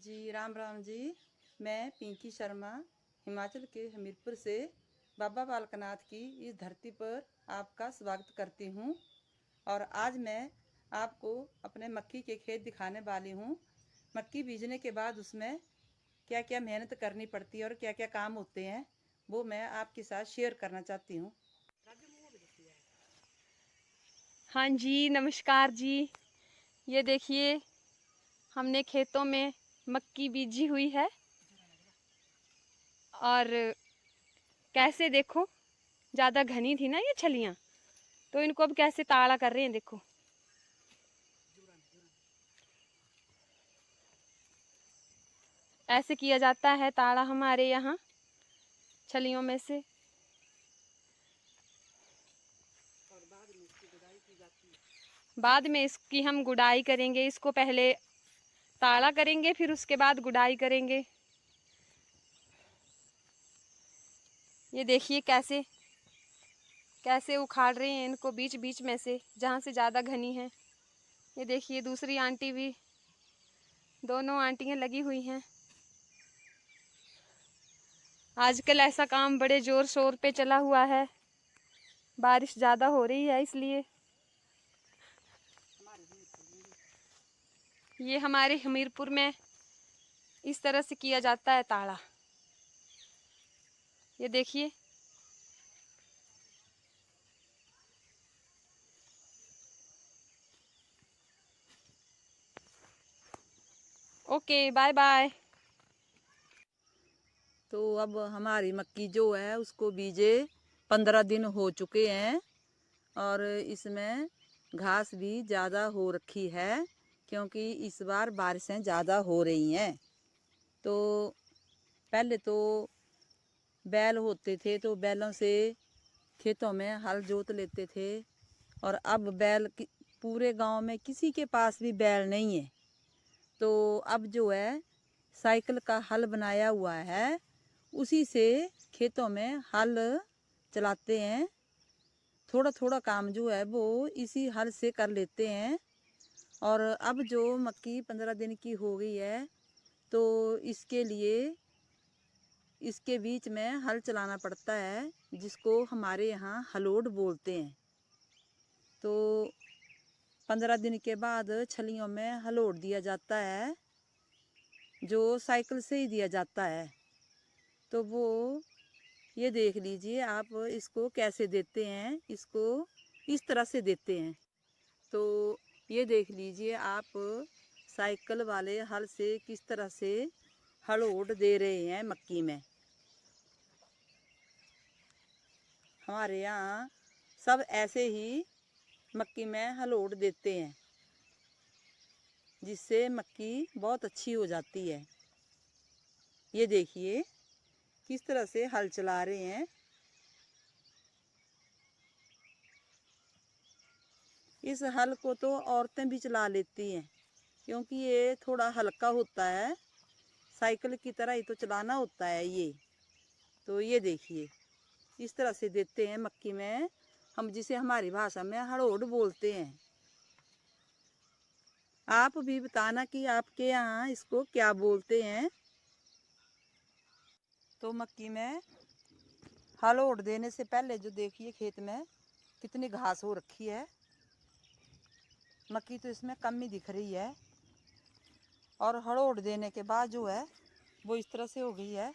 जी राम राम जी। मैं पिंकी शर्मा हिमाचल के हमीरपुर से बाबा बालकनाथ की इस धरती पर आपका स्वागत करती हूँ। और आज मैं आपको अपने मक्की के खेत दिखाने वाली हूँ। मक्की बीजने के बाद उसमें क्या क्या मेहनत करनी पड़ती है और क्या क्या काम होते हैं वो मैं आपके साथ शेयर करना चाहती हूँ। हाँ जी, नमस्कार जी। ये देखिए हमने खेतों में मक्की बीजी हुई है और कैसे देखो ज़्यादा घनी थी ना ये छलियाँ, तो इनको अब कैसे ताड़ा कर रहे हैं। देखो ऐसे किया जाता है ताड़ा हमारे यहाँ छलियों में से। बाद में इसकी हम गुड़ाई करेंगे। इसको पहले ताड़ा करेंगे फिर उसके बाद गुड़ाई करेंगे। ये देखिए कैसे कैसे उखाड़ रहे हैं इनको बीच बीच में से जहाँ से ज़्यादा घनी है। ये देखिए दूसरी आंटी भी, दोनों आंटियाँ लगी हुई हैं। आजकल ऐसा काम बड़े ज़ोर शोर पे चला हुआ है, बारिश ज़्यादा हो रही है इसलिए। ये हमारे हमीरपुर में इस तरह से किया जाता है ताड़ा। ये देखिए ओके बाय बाय। तो अब हमारी मक्की जो है उसको बीजे 15 दिन हो चुके हैं और इसमें घास भी ज़्यादा हो रखी है क्योंकि इस बार बारिशें ज़्यादा हो रही हैं। तो पहले तो बैल होते थे तो बैलों से खेतों में हल जोत लेते थे और अब पूरे गांव में किसी के पास भी बैल नहीं है। तो अब जो है साइकिल का हल बनाया हुआ है, उसी से खेतों में हल चलाते हैं। थोड़ा थोड़ा काम जो है वो इसी हल से कर लेते हैं। और अब जो मक्की 15 दिन की हो गई है तो इसके लिए इसके बीच में हल चलाना पड़ता है, जिसको हमारे यहाँ हलोड बोलते हैं। तो 15 दिन के बाद छलियों में हलोड दिया जाता है, जो साइकिल से ही दिया जाता है। तो वो ये देख लीजिए आप इसको कैसे देते हैं। इसको इस तरह से देते हैं। तो ये देख लीजिए आप साइकिल वाले हल से किस तरह से हलोड दे रहे हैं मक्की में। हमारे यहाँ सब ऐसे ही मक्की में हलोड देते हैं, जिससे मक्की बहुत अच्छी हो जाती है। ये देखिए किस तरह से हल चला रहे हैं। इस हल को तो औरतें भी चला लेती हैं क्योंकि ये थोड़ा हल्का होता है, साइकिल की तरह ही तो चलाना होता है ये। तो ये देखिए इस तरह से देते हैं मक्की में हम, जिसे हमारी भाषा में हड़ोड़ बोलते हैं। आप भी बताना कि आपके यहाँ इसको क्या बोलते हैं। तो मक्की में हलोड़ देने से पहले जो देखिए खेत में कितनी घास हो रखी है। मक्की तो इसमें कम ही दिख रही है और हलोड़ देने के बाद जो है वो इस तरह से हो गई है।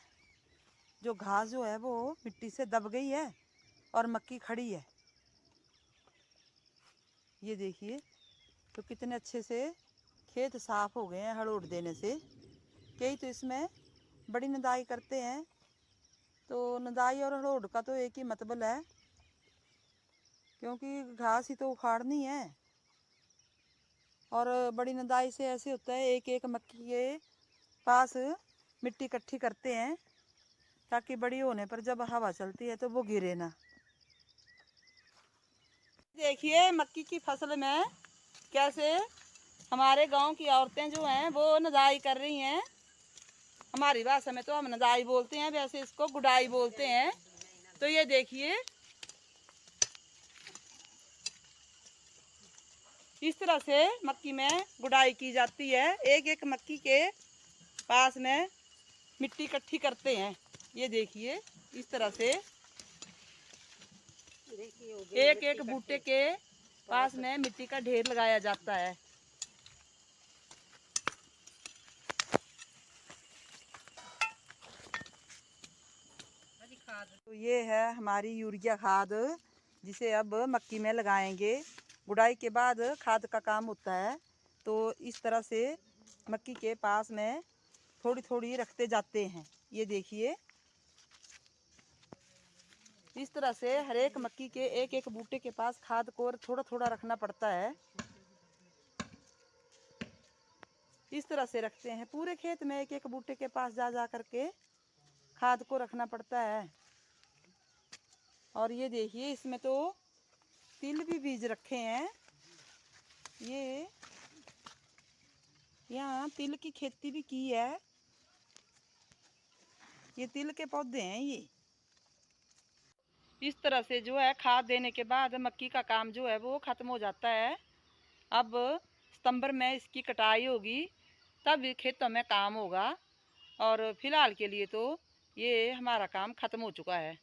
जो घास जो है वो मिट्टी से दब गई है और मक्की खड़ी है। ये देखिए तो कितने अच्छे से खेत साफ हो गए हैं हलोड़ देने से। कई तो इसमें बड़ी निदाई करते हैं। तो निदाई और हलोड़ का तो एक ही मतलब है, क्योंकि घास ही तो उखाड़नी है। और बड़ी निदाई से ऐसे होता है एक एक मक्की के पास मिट्टी इकट्ठी करते हैं, ताकि बड़ी होने पर जब हवा चलती है तो वो गिरे ना। देखिए मक्की की फसल में कैसे हमारे गांव की औरतें जो हैं वो निदाई कर रही हैं। हमारी भाषा में तो हम निदाई बोलते हैं, वैसे इसको गुड़ाई बोलते हैं। तो ये देखिए इस तरह से मक्की में गुड़ाई की जाती है। एक एक मक्की के पास में मिट्टी इकट्ठी करते हैं। ये देखिए इस तरह से एक एक बूटे के पास में मिट्टी का ढेर लगाया जाता है। तो ये है हमारी यूरिया खाद, जिसे अब मक्की में लगाएंगे। गुड़ाई के बाद खाद का काम होता है। तो इस तरह से मक्की के पास में थोड़ी थोड़ी रखते जाते हैं। ये देखिए इस तरह से हर एक मक्की के एक एक बूटे के पास खाद को थोड़ा थोड़ा रखना पड़ता है। इस तरह से रखते हैं पूरे खेत में, एक एक बूटे के पास जा जा करके खाद को रखना पड़ता है। और ये देखिए इसमें तो तिल भी बीज रखे हैं। ये यहाँ तिल की खेती भी की है। ये तिल के पौधे हैं ये। इस तरह से जो है खाद देने के बाद मक्की का काम जो है वो ख़त्म हो जाता है। अब सितंबर में इसकी कटाई होगी, तब खेतों में काम होगा। और फिलहाल के लिए तो ये हमारा काम ख़त्म हो चुका है।